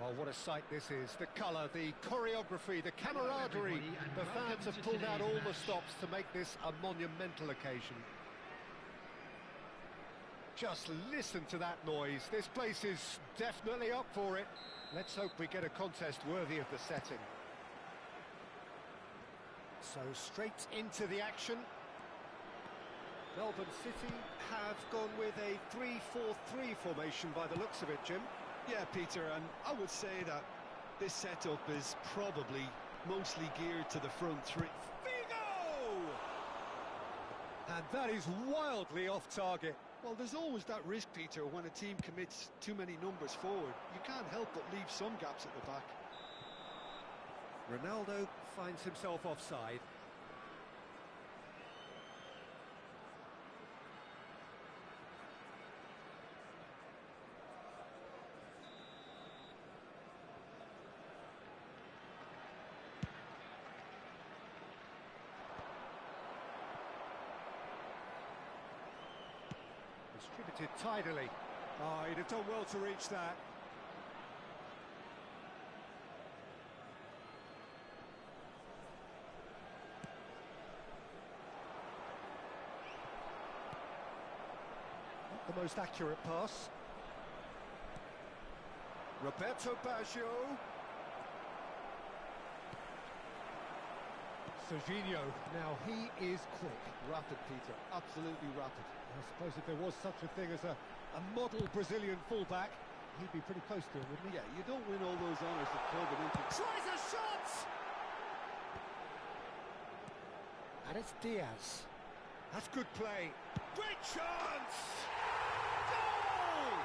Oh, what a sight this is. The colour, the choreography, the camaraderie. The fans have pulled out all the stops to make this a monumental occasion. Just listen to that noise. This place is definitely up for it. Let's hope we get a contest worthy of the setting. So straight into the action. Melbourne City have gone with a 3-4-3 formation by the looks of it, Jim. Yeah, Peter, and I would say that this setup is probably mostly geared to the front three. Figo! And that is wildly off target. Well, there's always that risk, Peter, when a team commits too many numbers forward. You can't help but leave some gaps at the back. Ronaldo finds himself offside. Distributed tidily. Oh, he'd have done well to reach that. Not the most accurate pass. Roberto Baggio. Serginho, now he is quick. Rapid, Peter, absolutely rapid. I suppose if there was such a thing as a model Brazilian fullback, he'd be pretty close to him, wouldn't he? Yeah, you don't win all those honours at club and into... Tries a shot! And it's Diaz. That's good play. Great chance! Goal!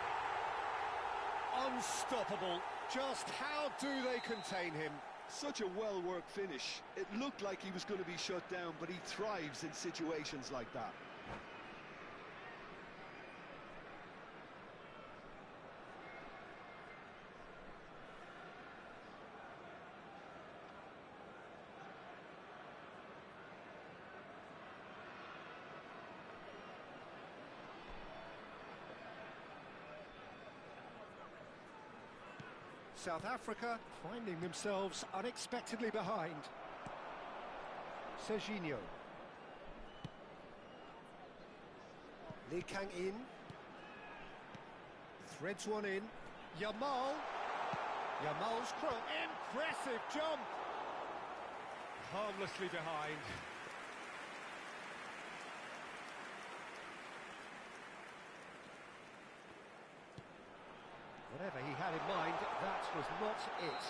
Unstoppable. Just how do they contain him? Such a well-worked finish. It looked like he was going to be shut down, but he thrives in situations like that. South Africa finding themselves unexpectedly behind. Serginho. Lee Kang-in. Threads one in. Yamal. Yamal's cross. Impressive jump. Harmlessly behind. Whatever he had in mind, that was not it.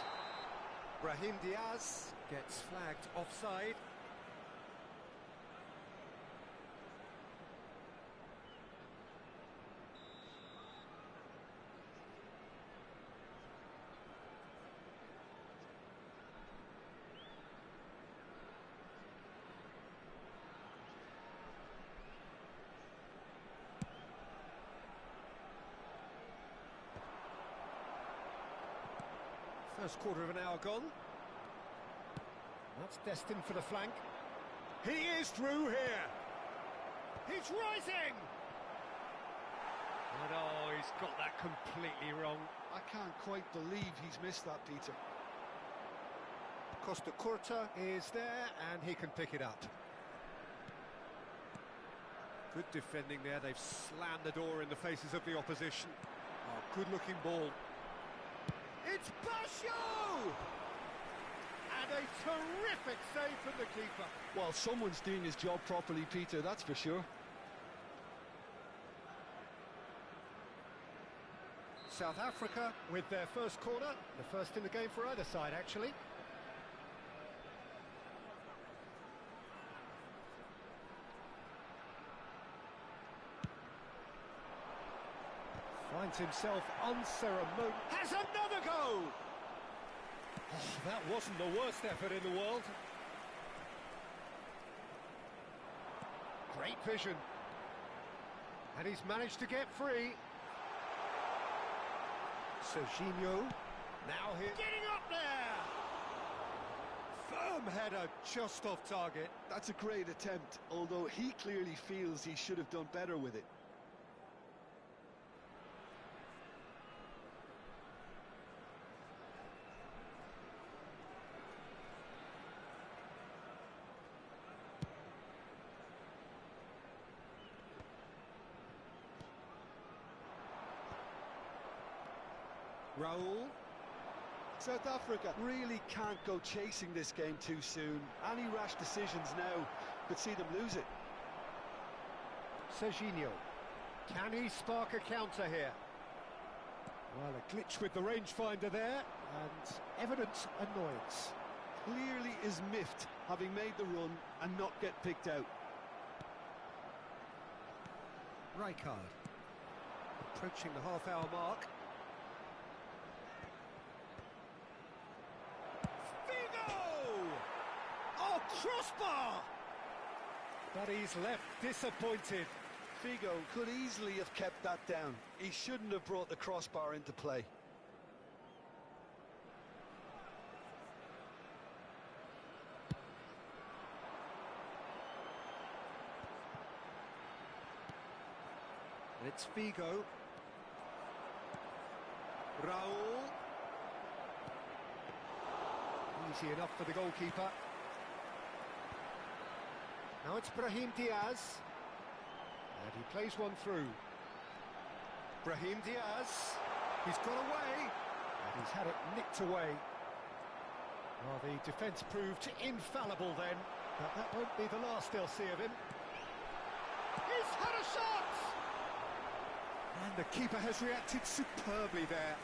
Brahim Diaz gets flagged offside. First quarter of an hour gone. That's destined for the flank. He is through here. He's rising! And oh, he's got that completely wrong. I can't quite believe he's missed that, Peter. Costa Curta is there, and he can pick it up. Good defending there. They've slammed the door in the faces of the opposition. Oh, good-looking ball. It's Baggio! And a terrific save from the keeper. Well, someone's doing his job properly, Peter, that's for sure. South Africa with their first corner, the first in the game for either side, actually. Finds himself unceremonious. Has another go! Oh, that wasn't the worst effort in the world. Great vision. And he's managed to get free. Serginho, now here, getting up there! Firm header, just off target. That's a great attempt, although he clearly feels he should have done better with it. Raul. South Africa really can't go chasing this game too soon. Any rash decisions now could see them lose it. Serginho. Can he spark a counter here? Well, a glitch with the rangefinder there, and evident annoyance. Clearly is miffed, having made the run and not get picked out. Rijkaard. Approaching the half-hour mark. Figo! Oh, crossbar! But he's left disappointed. Figo could easily have kept that down. He shouldn't have brought the crossbar into play. It's Figo. Raul. Easy enough for the goalkeeper. Now it's Brahim Diaz. And he plays one through. Brahim Diaz. He's got away. And he's had it nicked away. Well, the defence proved infallible then. But that won't be the last they'll see of him. He's had a shot! And the keeper has reacted superbly there.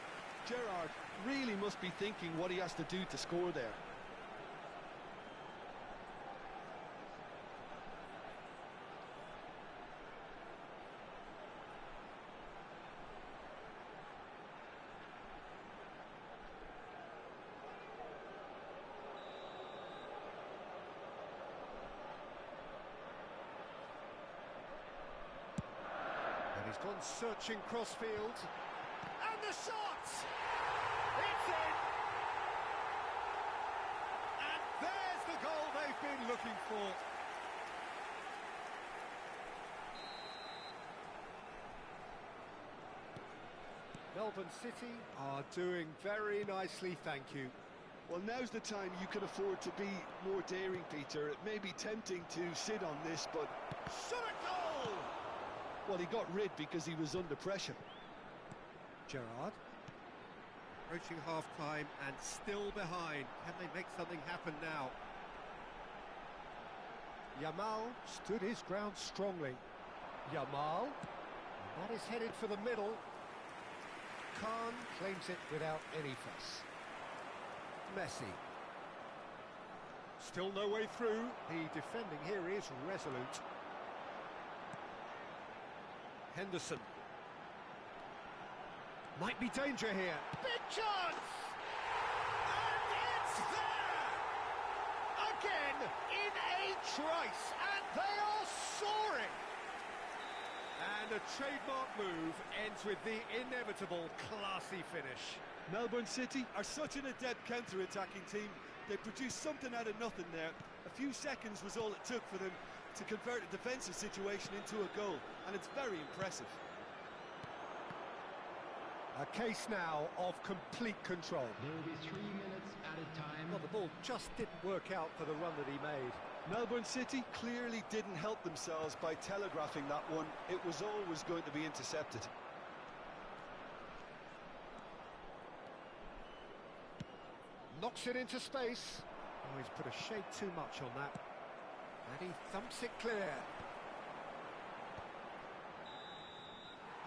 Gerrard really must be thinking what he has to do to score there. He's gone searching crossfield. And the shot! It's in! And there's the goal they've been looking for. Melbourne City are doing very nicely, thank you. Well, now's the time you can afford to be more daring, Peter. It may be tempting to sit on this, but... Shot a goal! Well, he got rid because he was under pressure. Gerrard. Approaching half-time and still behind. Can they make something happen now? Yamal stood his ground strongly. Yamal. And that is headed for the middle. Khan claims it without any fuss. Messi. Still no way through. The defending here is resolute. Henderson. Might be danger here. Big chance! And it's there! Again, in a trice, and they are soaring! And a trademark move ends with the inevitable classy finish. Melbourne City are such an adept counter-attacking team. They produced something out of nothing there. A few seconds was all it took for them to convert a defensive situation into a goal, and it's very impressive. A case now of complete control. There will be 3 minutes at a time. Well, the ball just didn't work out for the run that he made. Melbourne City clearly didn't help themselves by telegraphing that one. It was always going to be intercepted. Knocks it into space. Oh, he's put a shade too much on that. And he thumps it clear.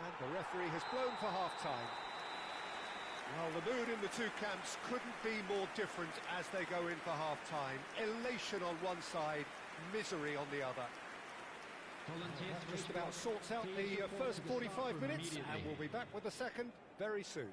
And the referee has blown for half-time. Well, the mood in the two camps couldn't be more different as they go in for half-time. Elation on one side, misery on the other. That just about sorts out the first 45 minutes, and we'll be back with the second very soon.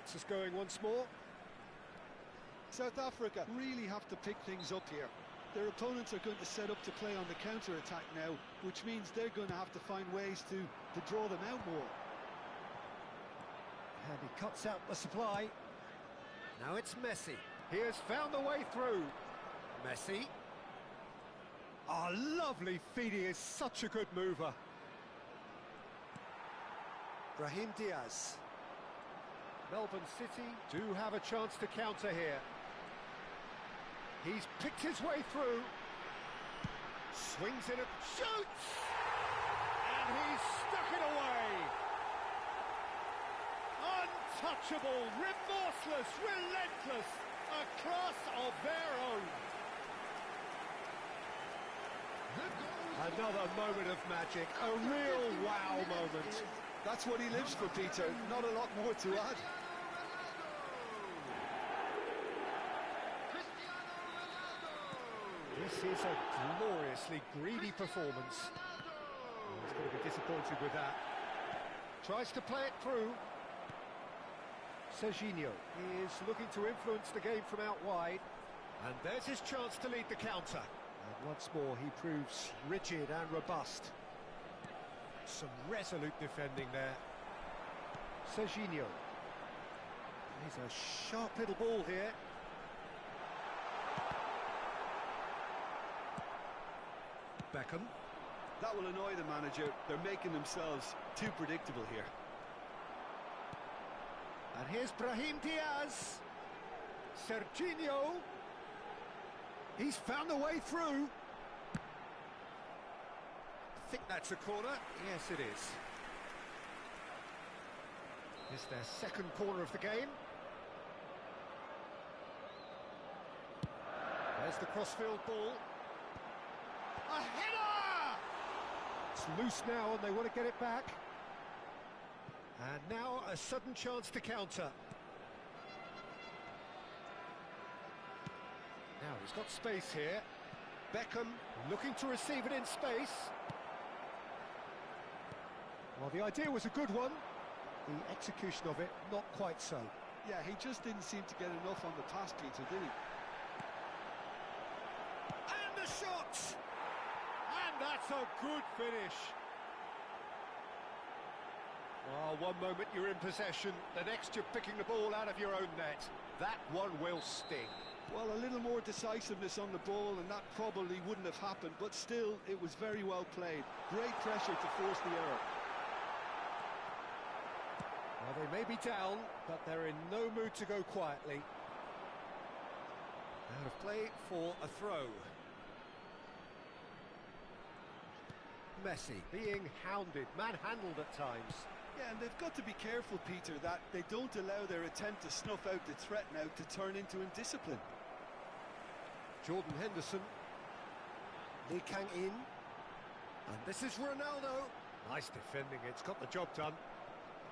gets us going once more. South Africa really have to pick things up here. Their opponents are going to set up to play on the counter-attack now, which means they're going to have to find ways to draw them out more. And he cuts out the supply. Now it's Messi. He has found a way through. Messi. Ah, lovely feed. He is such a good mover. Brahim Diaz. Melbourne City do have a chance to counter here. He's picked his way through. Swings in and shoots! And he's stuck it away. Untouchable, remorseless, relentless. A class of their own. Another moment of magic, a real wow moment. That's what he lives for, Peter. Not a lot more to add. This is a gloriously greedy performance. He's going to be disappointed with that. Tries to play it through. Serginho is looking to influence the game from out wide. And there's his chance to lead the counter. And once more, he proves rigid and robust. Some resolute defending there. Serginho. He's a sharp little ball here. Beckham. That will annoy the manager. They're making themselves too predictable here. And here's Brahim Diaz. Serginho. He's found a way through. I think that's a corner. Yes, it is. It's their second corner of the game. There's the crossfield ball. A header! It's loose now and they want to get it back. And now a sudden chance to counter. Now he's got space here. Beckham looking to receive it in space. Well, the idea was a good one. The execution of it, not quite so. Yeah, he just didn't seem to get enough on the pass, Peter, did he? And the shot! And that's a good finish. Oh, one moment you're in possession, the next you're picking the ball out of your own net. That one will sting. Well, a little more decisiveness on the ball and that probably wouldn't have happened, but still, it was very well played. Great pressure to force the error. Well, they may be down, but they're in no mood to go quietly. Out of play for a throw. Messi being hounded, manhandled at times. Yeah, and they've got to be careful, Peter, that they don't allow their attempt to snuff out the threat now to turn into indiscipline. Jordan Henderson. Lee Kang-in. And this is Ronaldo. Nice defending, it's got the job done.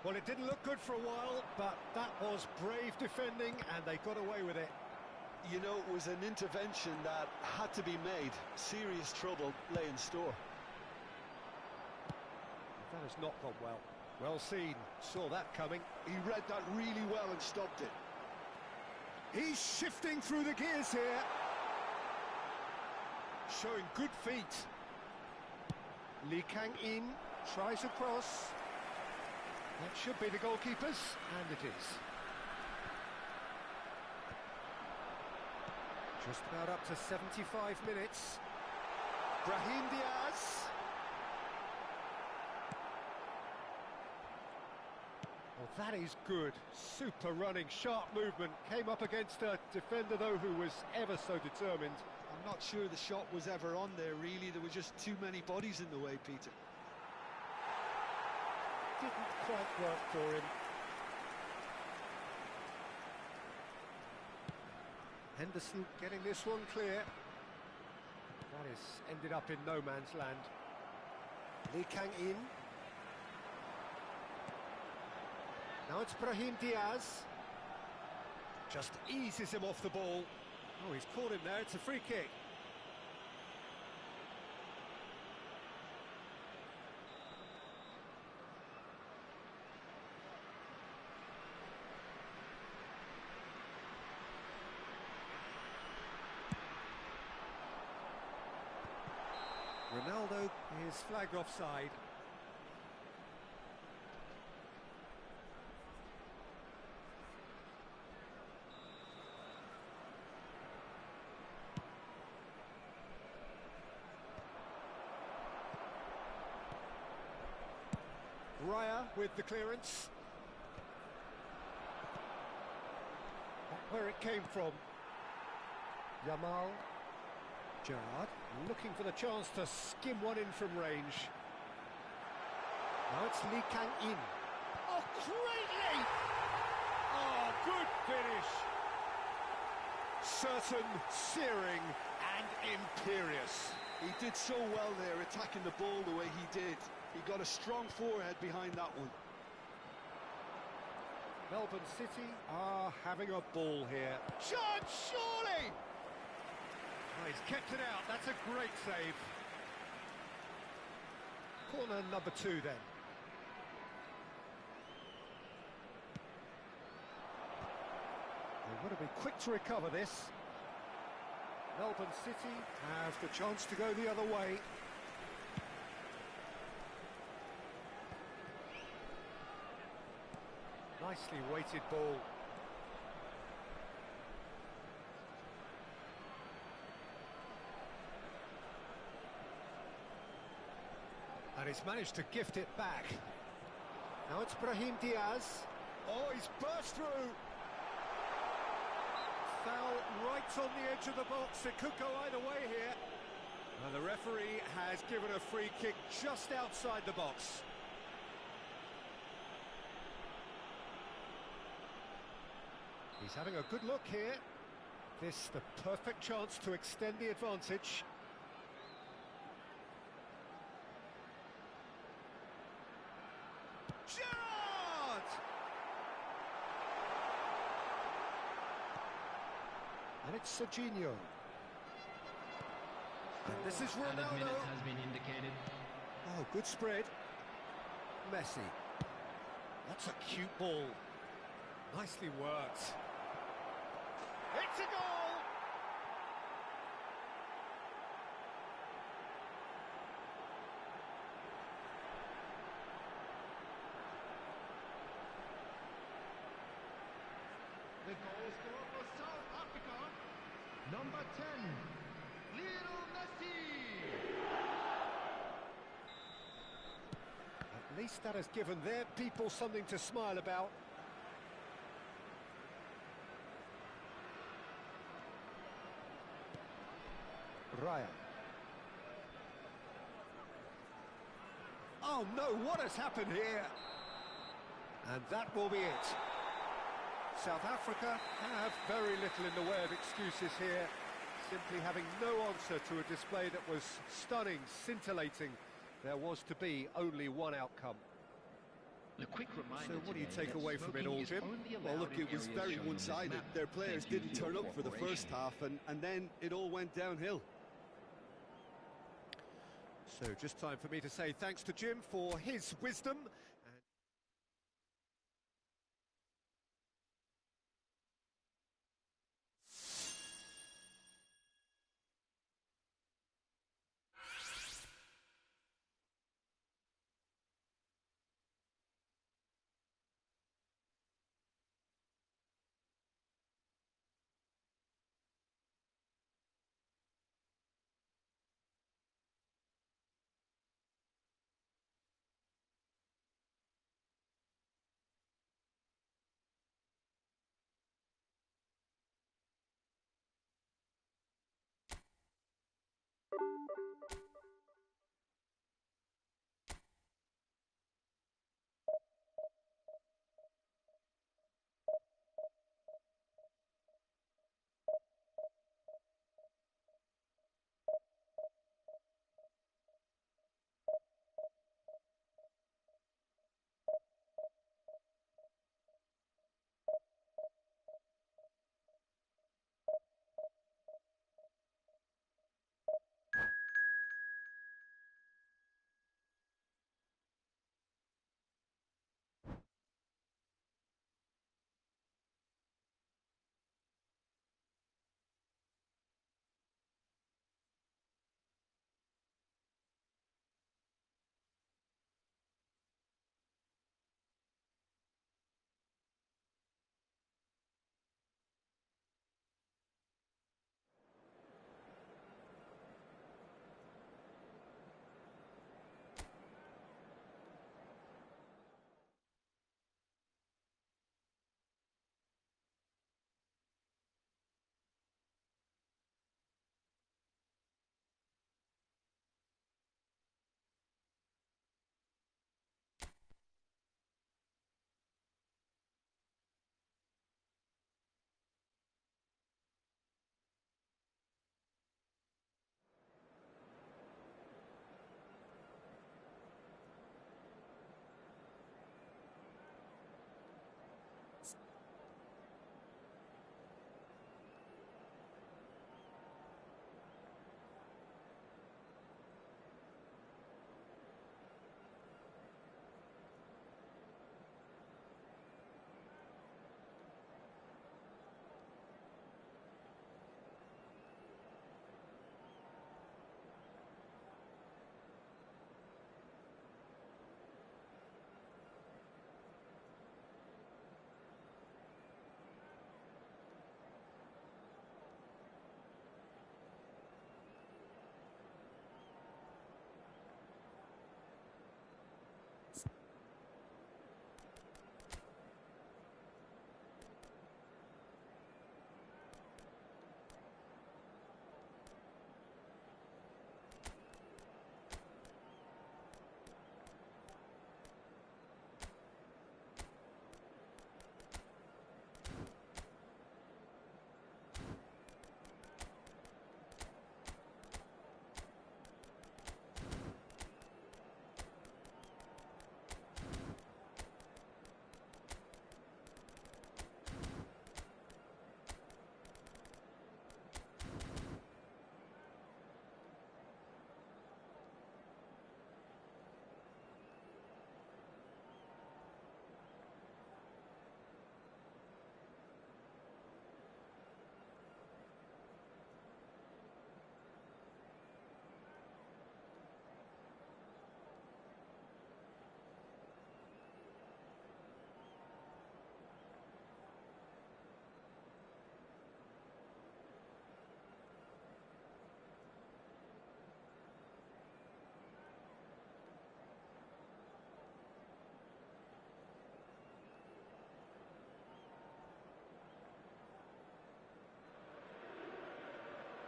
Well, it didn't look good for a while, but that was brave defending, and they got away with it. You know, it was an intervention that had to be made. Serious trouble lay in store. That has not gone well. Well seen, saw that coming. He read that really well and stopped it. He's shifting through the gears here. Showing good feet. Lee Kang-in tries a cross. That should be the goalkeeper's, and it is. Just about up to 75 minutes. Brahim Diaz. Well, that is good. Super running, sharp movement. Came up against a defender, though, who was ever so determined. I'm not sure the shot was ever on there, really. There were just too many bodies in the way, Peter. Didn't quite work for him. Henderson getting this one clear. That is ended up in no man's land. Lee Kang-in. Now it's Brahim Diaz. Just eases him off the ball. Oh, he's caught him there. It's a free kick. Ronaldo is flagged offside. Raya with the clearance. Where it came from. Yamal. Gerrard looking for the chance to skim one in from range. Now it's Lee Kang-in. Oh, greatly! Oh, good finish. Certain, searing and imperious. He did so well there, attacking the ball the way he did. He got a strong forehead behind that one. Melbourne City are having a ball here. Chance, surely! Oh, he's kept it out. That's a great save. Corner number 2 then. They want to be quick to recover this. Melbourne City have the chance to go the other way. Nicely weighted ball. And he's managed to gift it back. Now it's Brahim Diaz. Oh, he's burst through. Foul right on the edge of the box. It could go either way here. And the referee has given a free kick just outside the box. He's having a good look here. This the perfect chance to extend the advantage. Gerrard! And it's Serginho. And this is Added Ronaldo. minute has been indicated. Oh, good spread. Messi. That's a cute ball. Nicely worked. It's a goal! The goal scorer for South Africa, number 10, Lionel Messi. At least that has given their people something to smile about. Raya. Oh no, what has happened here? And that will be it. South Africa have very little in the way of excuses here, simply having no answer to a display that was stunning, scintillating. There was to be only one outcome. The quick reminder So what do you today take that away from it smoking all, is Jim? only Well, allowed look, in it was areas very shown on this one-sided. map. Their players Thank you didn't for turn your up for the first cooperation. half, and then it all went downhill. So just time for me to say thanks to Jim for his wisdom.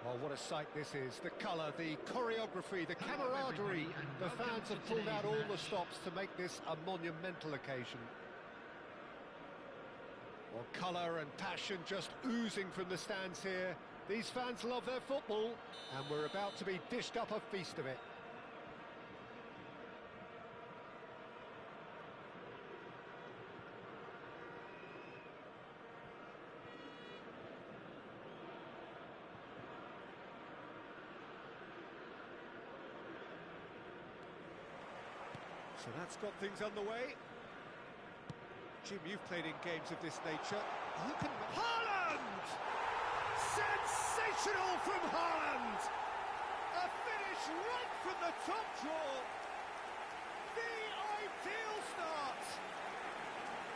Oh, what a sight this is. The colour, the choreography, the camaraderie. The fans have pulled out all the stops to make this a monumental occasion. Well, colour and passion just oozing from the stands here. These fans love their football, and we're about to be dished up a feast of it. So that's got things underway. Jim, you've played in games of this nature. Who can... Haaland! Sensational from Haaland! A finish right from the top draw. The ideal start.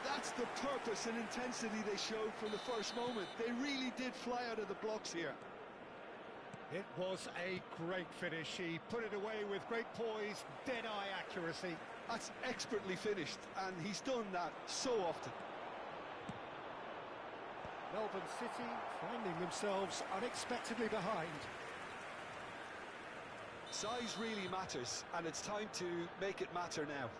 That's the purpose and intensity they showed from the first moment. They really did fly out of the blocks here. It was a great finish. He put it away with great poise, dead-eye accuracy. That's expertly finished, and he's done that so often. Melbourne City finding themselves unexpectedly behind. Size really matters, and it's time to make it matter now.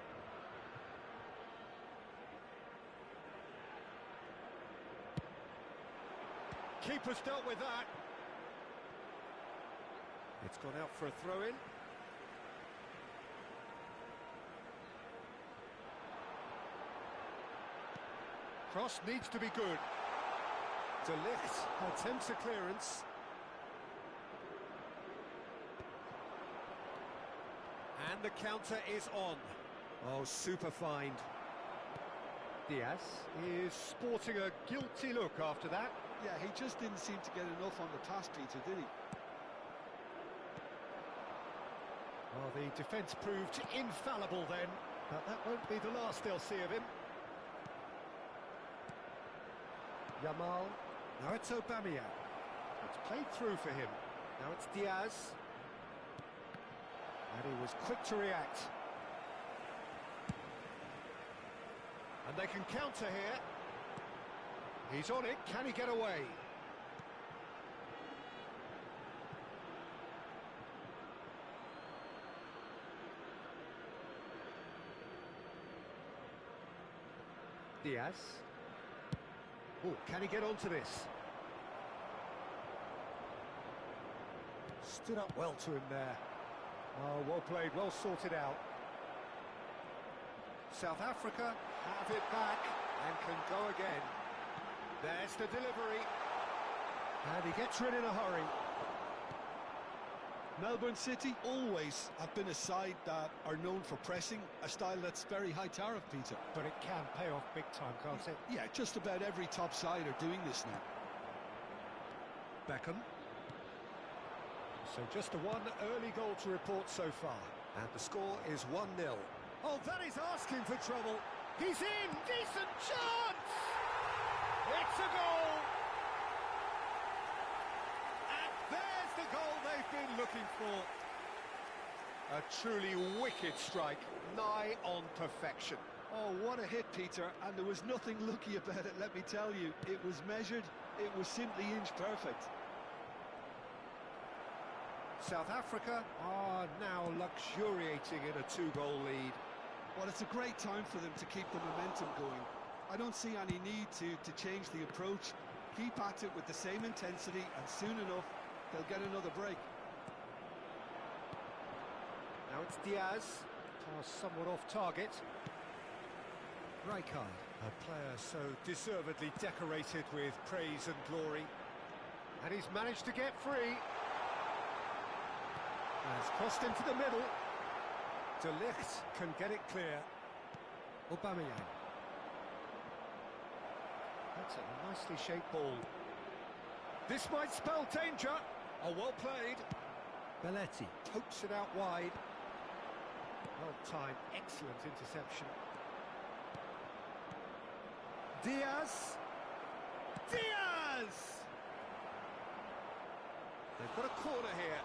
Keeper's dealt with that. It's gone out for a throw-in. Cross needs to be good. De Ligt attempts a clearance. And the counter is on. Oh, super find. Diaz is sporting a guilty look after that. Yeah, he just didn't seem to get enough on the task, Peter, did he? Well, the defence proved infallible then, but that won't be the last they'll see of him. Yamal. Now it's Aubameyang. It's played through for him. Now it's Diaz. And he was quick to react. And they can counter here. He's on it. Can he get away? Diaz. Oh, can he get onto this? Stood up well to him there. Oh, well played, well sorted out. South Africa have it back and can go again. There's the delivery. And he gets rid in a hurry. Melbourne City always have been a side that are known for pressing, a style that's very high tariff, Peter. But it can pay off big time, can't it? Yeah, just about every top side are doing this now. Beckham. So just the one early goal to report so far. And the score is 1-0. Oh, that is asking for trouble. He's in! Decent chance! It's a goal! And there's the goal they've been looking for. A truly wicked strike, nigh on perfection. Oh, what a hit, Peter, and there was nothing lucky about it, let me tell you. It was measured, it was simply inch perfect. South Africa are now luxuriating in a 2-goal lead. Well, it's a great time for them to keep the momentum going. I don't see any need to change the approach. Keep at it with the same intensity, and soon enough, they'll get another break. Now it's Diaz. Pass somewhat off target. Rijkaard, a player so deservedly decorated with praise and glory. And he's managed to get free. Has crossed into the middle. De Ligt can get it clear. Aubameyang. That's a nicely shaped ball. This might spell danger. Oh, well played. Belletti pokes it out wide. Well timed, excellent interception. Diaz. Diaz! They've got a corner here.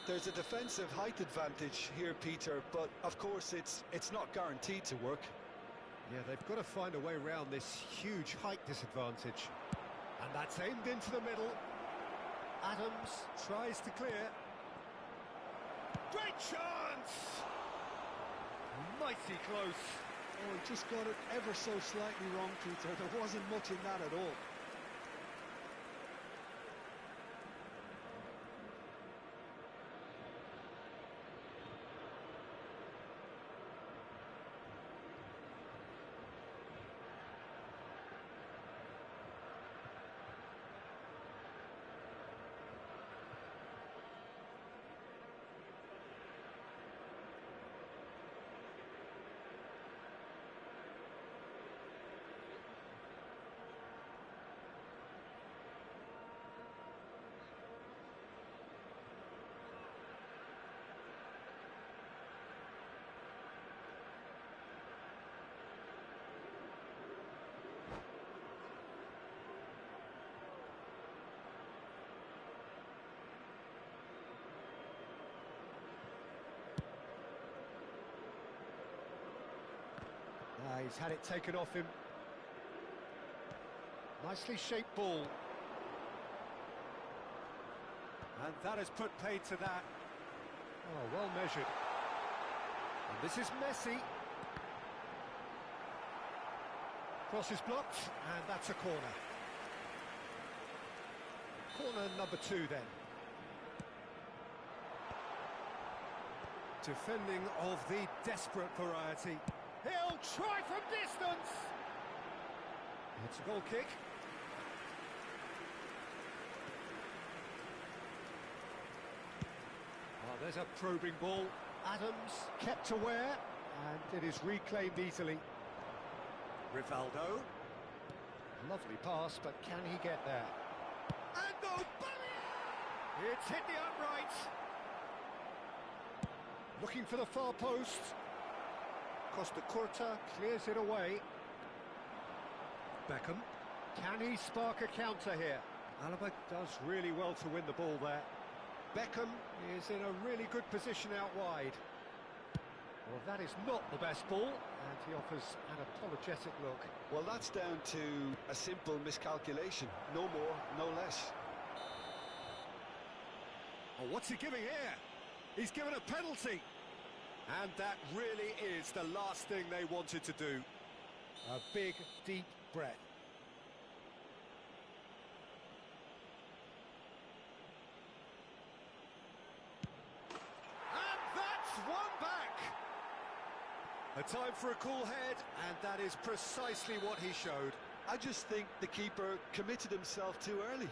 There's a defensive height advantage here, Peter, but of course it's not guaranteed to work. Yeah, they've got to find a way around this huge height disadvantage. And that's aimed into the middle. Adams tries to clear. Great chance! Mighty close. Oh, he just got it ever so slightly wrong, Peter. There wasn't much in that at all. He's had it taken off him. Nicely shaped ball. And that has put paid to that. Oh, well measured. And this is Messi. Cross is blocked, and that's a corner. Corner number 2 then. Defending of the desperate variety. He'll try from distance! It's a goal kick. Oh, there's a probing ball. Adams kept aware, and it is reclaimed easily. Rivaldo. Lovely pass, but can he get there? And goes barrier! It's hit the upright. Looking for the far post. Costa Curta clears it away. Beckham. Can he spark a counter here? Alaba does really well to win the ball there. Beckham is in a really good position out wide. Well, that is not the best ball, and he offers an apologetic look. Well, that's down to a simple miscalculation. No more, no less. Oh, what's he giving here? He's given a penalty. And that really is the last thing they wanted to do. A big, deep breath. And that's one back! A time for a cool head, and that is precisely what he showed. I just think the keeper committed himself too early.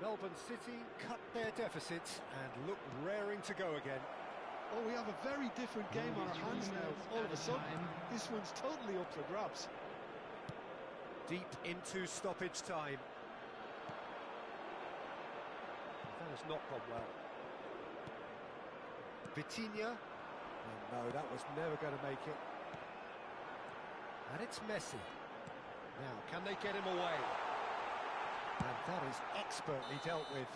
Melbourne City cut their deficits and look raring to go again. Oh, we have a very different game on our hands now. All of a sudden, this one's totally up for grabs. Deep into stoppage time. That has not gone well. Vitinha. Oh, no, that was never going to make it. And it's Messi. Now, can they get him away? And that is expertly dealt with.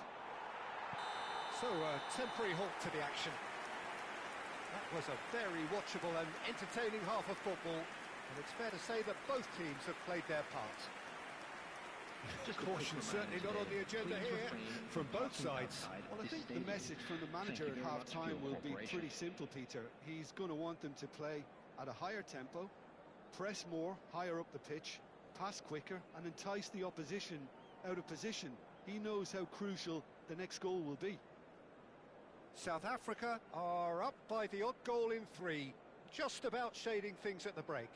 So, a temporary halt to the action. That was a very watchable and entertaining half of football, and it's fair to say that both teams have played their part. Caution certainly not on the agenda here from both sides. Well, I think the message from the manager at half-time will be pretty simple, Peter. He's going to want them to play at a higher tempo, press more, higher up the pitch, pass quicker, and entice the opposition out of position. He knows how crucial the next goal will be. South Africa are up by the odd goal in 3, just about shading things at the break.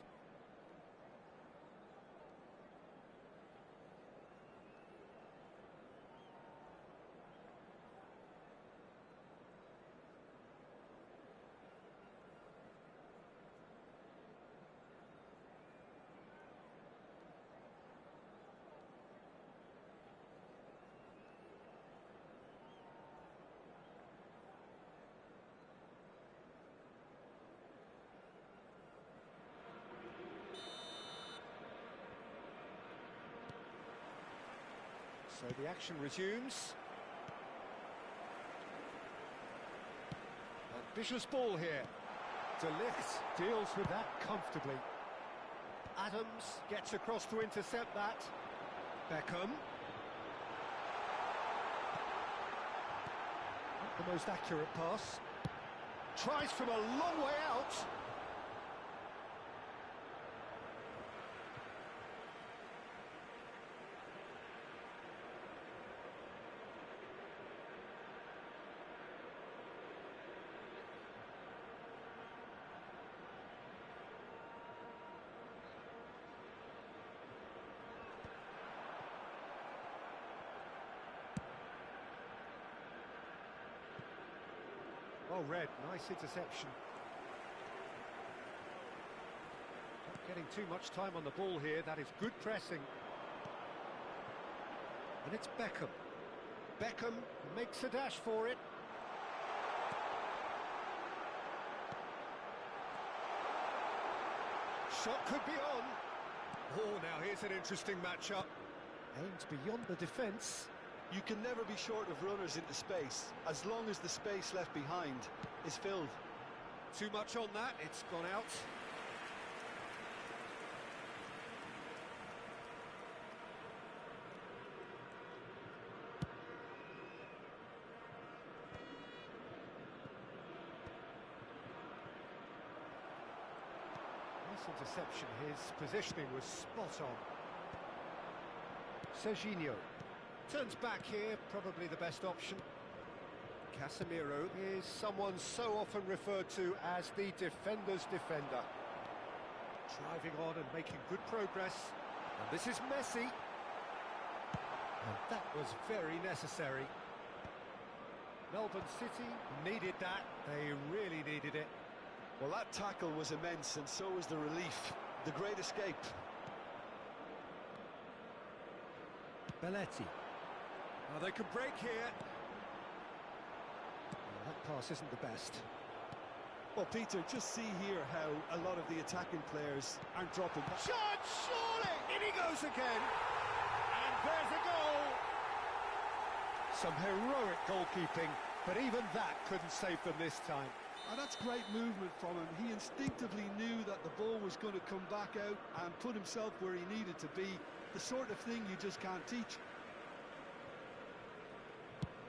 So the action resumes. Vicious ball here. De Ligt deals with that comfortably. Adams gets across to intercept that. Beckham. Not the most accurate pass. Tries from a long way out. Well read, nice interception. Not getting too much time on the ball here, that is good pressing. And it's Beckham. Beckham makes a dash for it. Shot could be on. Oh, now here's an interesting matchup. Aimed beyond the defence. You can never be short of runners into space, as long as the space left behind is filled. Too much on that, it's gone out. Nice interception, his positioning was spot on. Serginho. Turns back here, probably the best option. Casemiro is someone so often referred to as the defender's defender. Driving on and making good progress. And this is Messi. And that was very necessary. Melbourne City needed that. They really needed it. Well, that tackle was immense, and so was the relief. The great escape. Belletti. Now they can break here. Well, that pass isn't the best. Well, Peter, just see here how a lot of the attacking players aren't dropping. Shot, surely! In he goes again. And there's a goal. Some heroic goalkeeping, but even that couldn't save them this time. And that's great movement from him. He instinctively knew that the ball was going to come back out and put himself where he needed to be. The sort of thing you just can't teach.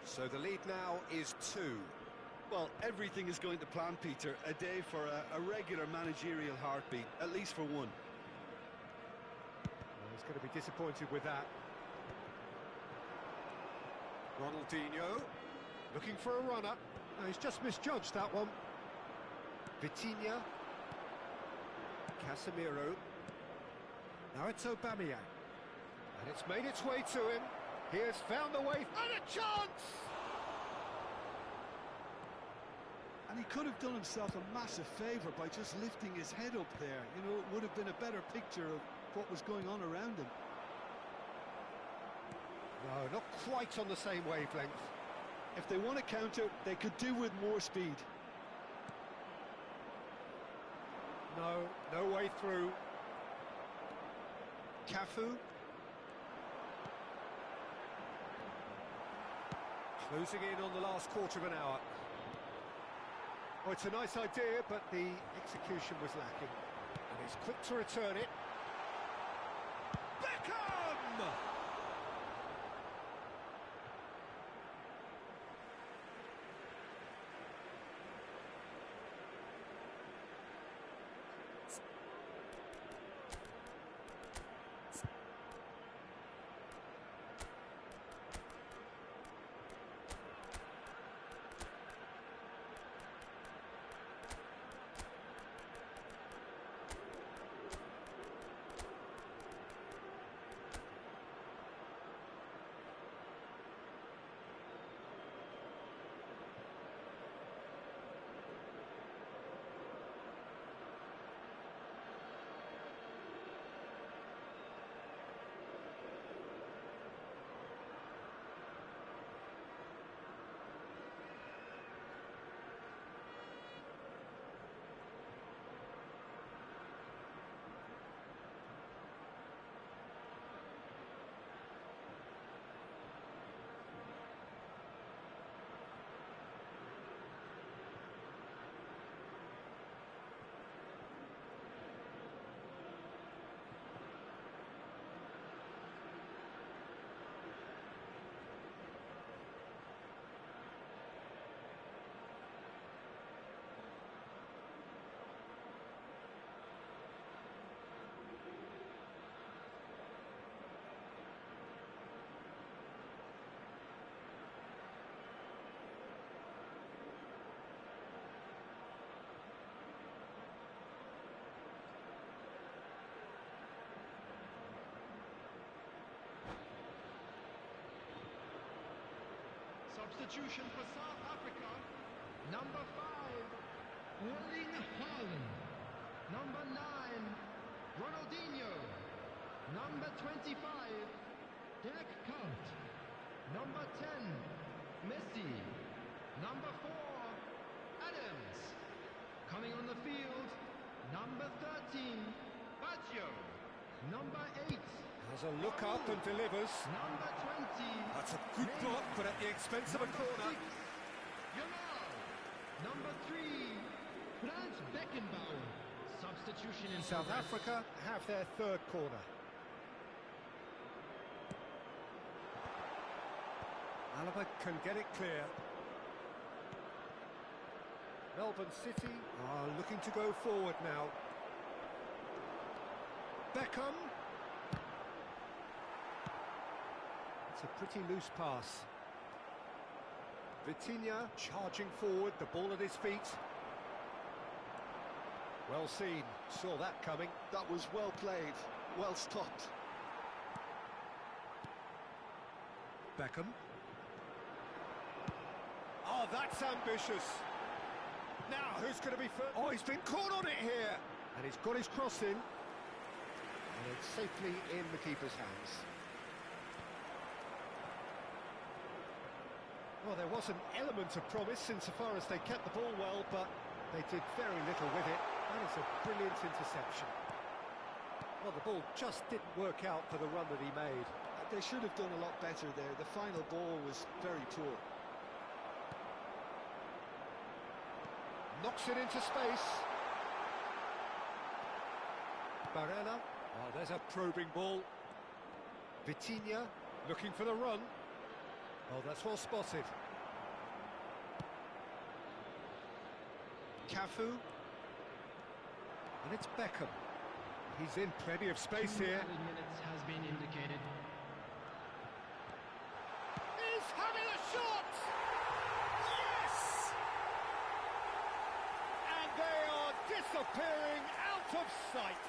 So the lead now is 2. Well, everything is going to plan, Peter. A day for a regular managerial heartbeat, at least for one. Well, he's going to be disappointed with that. Ronaldinho, looking for a runner. No, he's just misjudged that one. Vitinha. Casemiro. Now it's Aubameyang. And it's made its way to him. He has found the way, and a chance! And he could have done himself a massive favour by just lifting his head up there. You know, it would have been a better picture of what was going on around him. No, not quite on the same wavelength. If they want to counter, they could do with more speed. No, no way through. Cafu. Closing in on the last quarter of an hour. Oh, it's a nice idea, but the execution was lacking. And he's quick to return it. Beckham! Substitution for South Africa. Number 5, Erling Haaland. Number 9, Ronaldinho. Number 25, Dirk Kuyt. Number 10, Messi. Number 4, Adams. Coming on the field, number 13, Baggio. Number 8, Has a look up and delivers. number 20. That's a good block, but at the expense of a corner. Yamal. Number 3, Franz Beckenbauer. Substitution in South progress. Africa have their third corner. Alaba can get it clear. Melbourne City are looking to go forward now. Beckham. It's a pretty loose pass. Vitinha charging forward, the ball at his feet. Well seen, saw that coming. That was well played, well stopped. Beckham. Oh, that's ambitious. Now, who's going to be first? Oh, he's been caught on it here. And he's got his cross in. And it's safely in the keeper's hands. Well, there was an element of promise insofar as they kept the ball well, but they did very little with it. That is a brilliant interception. Well, the ball just didn't work out for the run that he made. They should have done a lot better there. The final ball was very poor. Knocks it into space. Barella. Oh, there's a probing ball. Vitinha looking for the run. Oh, that's well spotted. Cafu. And it's Beckham. He's in plenty of space 2 here. added minutes has been indicated. He's having a shot! Yes! And they are disappearing out of sight.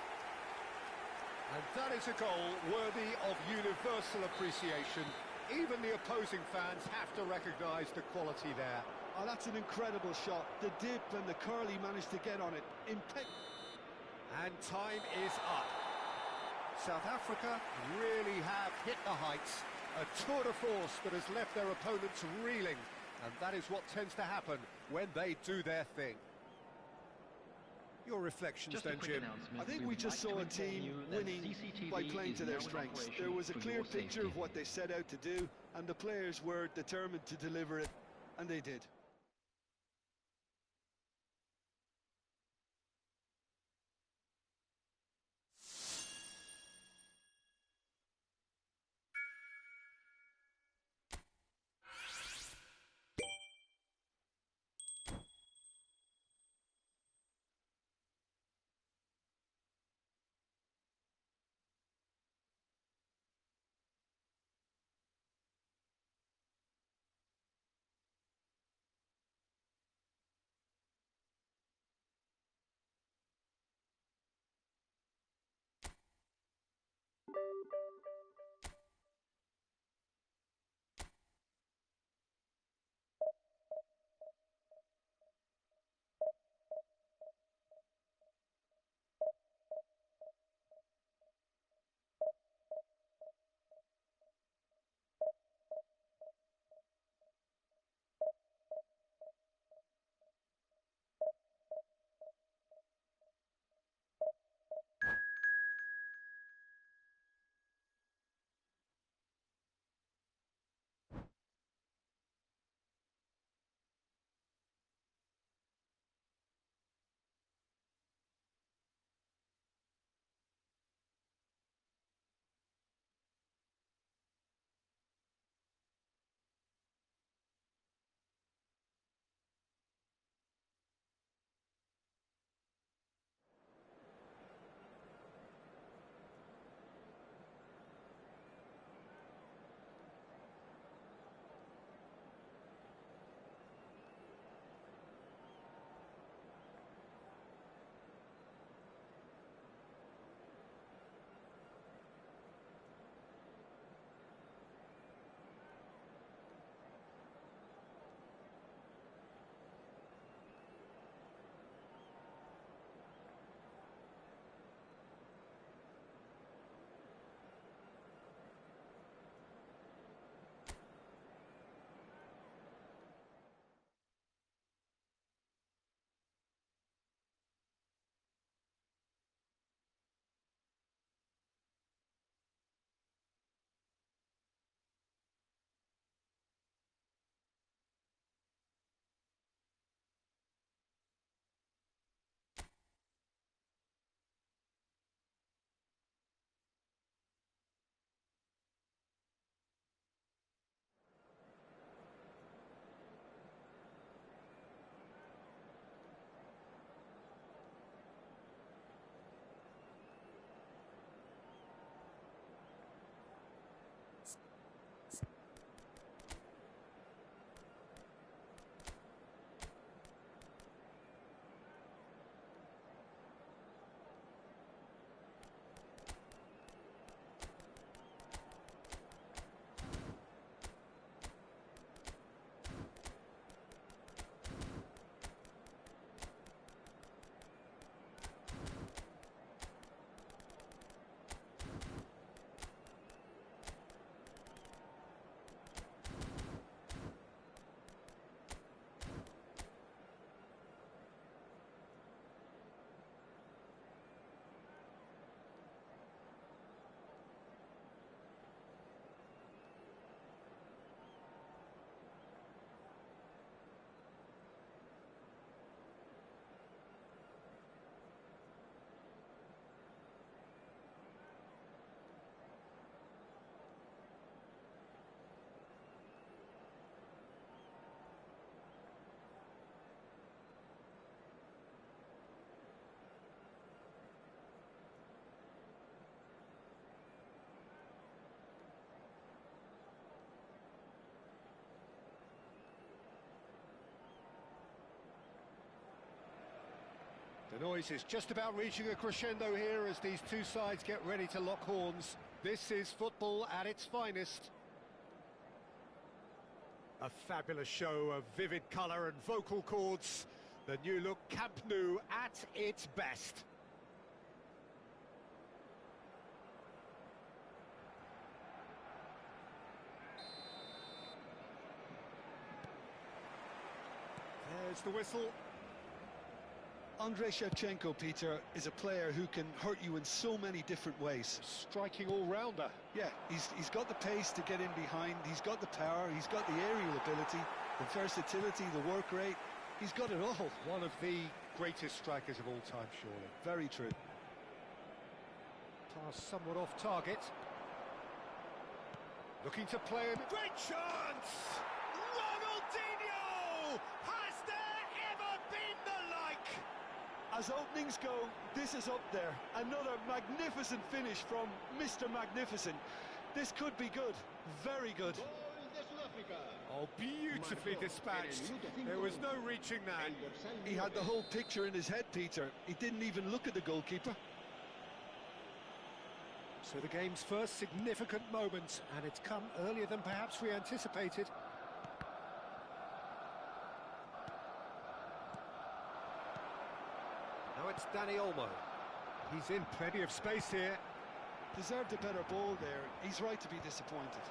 And that is a goal worthy of universal appreciation. Even the opposing fans have to recognise the quality there. Oh, that's an incredible shot. The dip and the curl he managed to get on it. And time is up. South Africa really have hit the heights. A tour de force that has left their opponents reeling. And that is what tends to happen when they do their thing. Your reflections Just a then, quick Jim. announcement. I think we would just like saw to a inform team you that winning CCTV by playing is to their now in strengths. operation There was a for clear your picture safety. of what they set out to do, and the players were determined to deliver it, and they did. The noise is just about reaching a crescendo here as these two sides get ready to lock horns. This is football at its finest. A fabulous show of vivid colour and vocal cords. The new look Camp Nou at its best. There's the whistle. Andrei Shevchenko, Peter, is a player who can hurt you in so many different ways. Striking all-rounder. Yeah, he's got the pace to get in behind, he's got the power, he's got the aerial ability, the versatility, the work rate. He's got it all. One of the greatest strikers of all time, surely. Very true. Pass somewhat off target. Looking to play in. Great chance! Ronaldinho! Has there ever been the like? As openings go, this is up there. Another magnificent finish from Mr. Magnificent. This could be good. Very good. Oh, beautifully dispatched. There was no reaching that. He had the whole picture in his head, Peter. He didn't even look at the goalkeeper. So the game's first significant moment, and it's come earlier than perhaps we anticipated. Now it's Dani Olmo. He's in plenty of space here. Deserved a better ball there. He's right to be disappointed.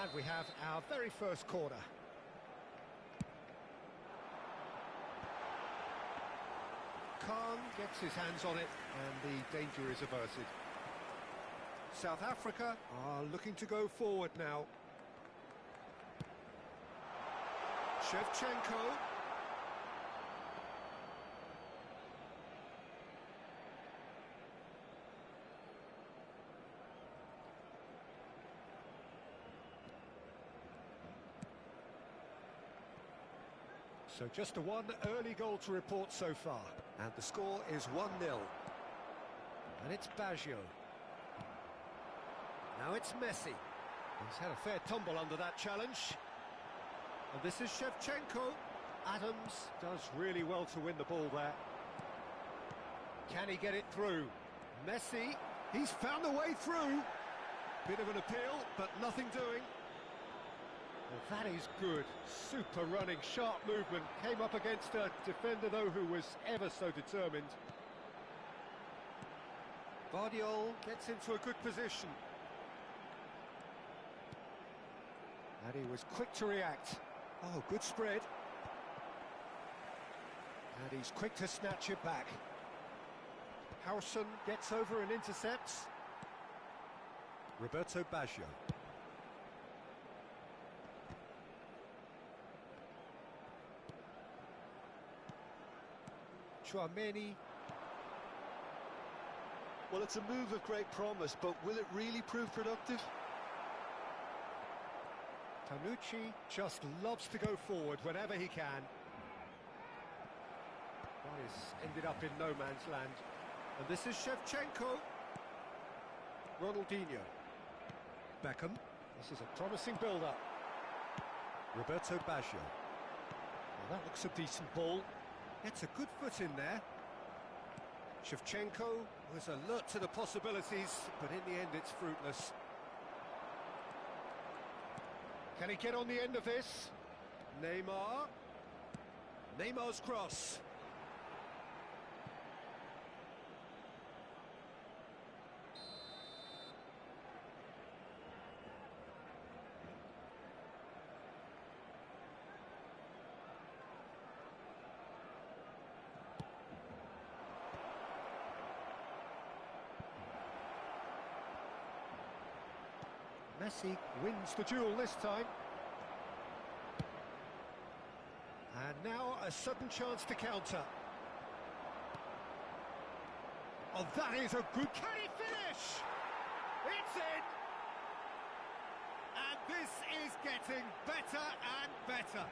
And we have our very first corner. Khan gets his hands on it, and the danger is averted. South Africa are looking to go forward now. Shevchenko. So just a one early goal to report so far. And the score is 1-0. And it's Baggio. Now it's Messi. He's had a fair tumble under that challenge. And this is Shevchenko. Adams does really well to win the ball there. Can he get it through? Messi, he's found a way through. Bit of an appeal, but nothing doing. Well, that is good. Super running, sharp movement. Came up against a defender, though, who was ever so determined. Bardiol gets into a good position. And he was quick to react. Oh, good spread. And he's quick to snatch it back. Howson gets over and intercepts. Roberto Baggio. Chouameni. Well, it's a move of great promise, but will it really prove productive? Tanucci just loves to go forward whenever he can. That is ended up in no man's land. And this is Shevchenko. Ronaldinho. Beckham. This is a promising build-up. Roberto Baggio. Well, that looks a decent ball. Gets a good foot in there. Shevchenko was alert to the possibilities, but in the end it's fruitless. Can he get on the end of this? Neymar. Neymar's cross. Messi wins the duel this time. And now a sudden chance to counter. Oh, that is a good... Can he finish? It's in! And this is getting better and better.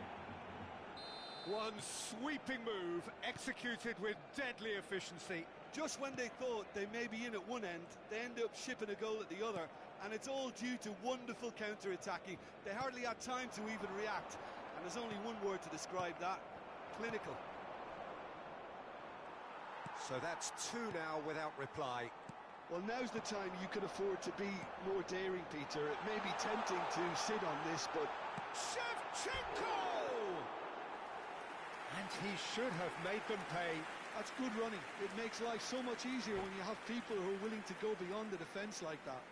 One sweeping move executed with deadly efficiency. Just when they thought they may be in at one end, they end up shipping a goal at the other, and it's all due to wonderful counter-attacking. They hardly had time to even react. And there's only one word to describe that: clinical. So that's two now without reply. Well, now's the time you can afford to be more daring, Peter. It may be tempting to sit on this, but... Shevchenko! And he should have made them pay. That's good running. It makes life so much easier when you have people who are willing to go beyond the defence like that.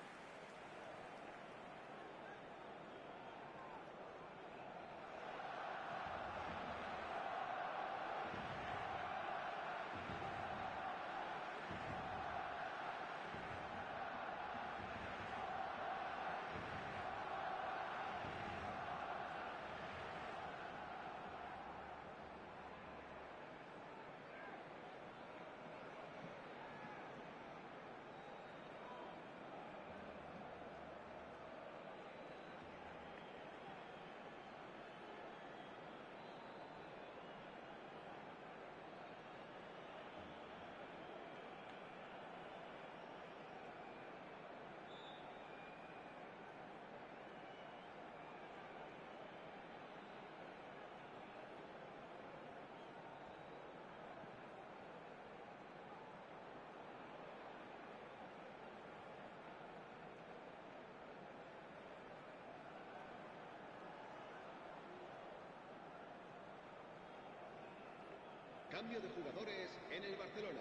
Cambio de jugadores en el Barcelona.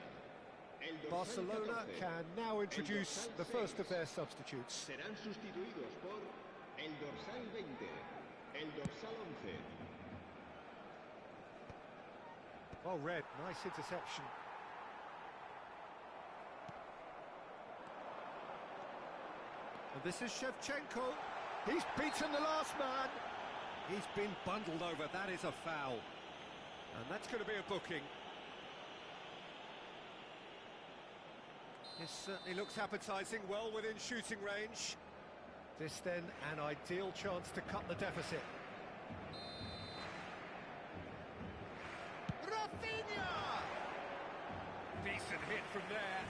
El dorsal Barcelona 14, can now introduce el dorsal the first 6, of their substitutes. serán sustituidos por el dorsal 20, el dorsal 11. Well read, nice interception. And this is Shevchenko. He's beaten the last man. He's been bundled over, that is a foul. And that's going to be a booking. This certainly looks appetising, well within shooting range. This then, an ideal chance to cut the deficit. Rafinha! Decent hit from there.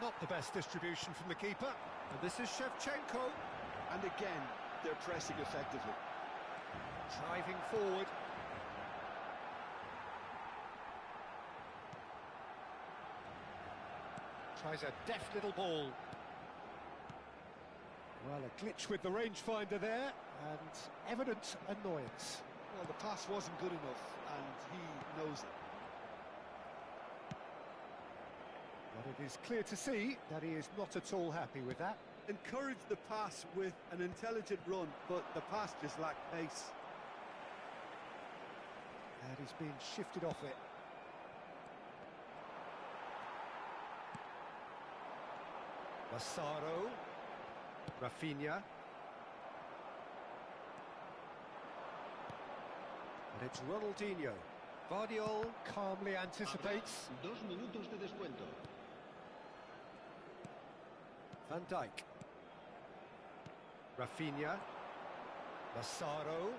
Not the best distribution from the keeper. And this is Shevchenko. And again, they're pressing effectively. Driving forward. Tries a deft little ball. Well, a glitch with the rangefinder there, and evident annoyance. Well, the pass wasn't good enough, and he knows it. But it is clear to see that he is not at all happy with that. Encourage the pass with an intelligent run, but the pass just lacked pace. And he's being shifted off it. Massaro. Rafinha. And it's Ronaldinho. Vardiol calmly anticipates. 2 minutos de descuento. Van Dijk. Rafinha. Massaro.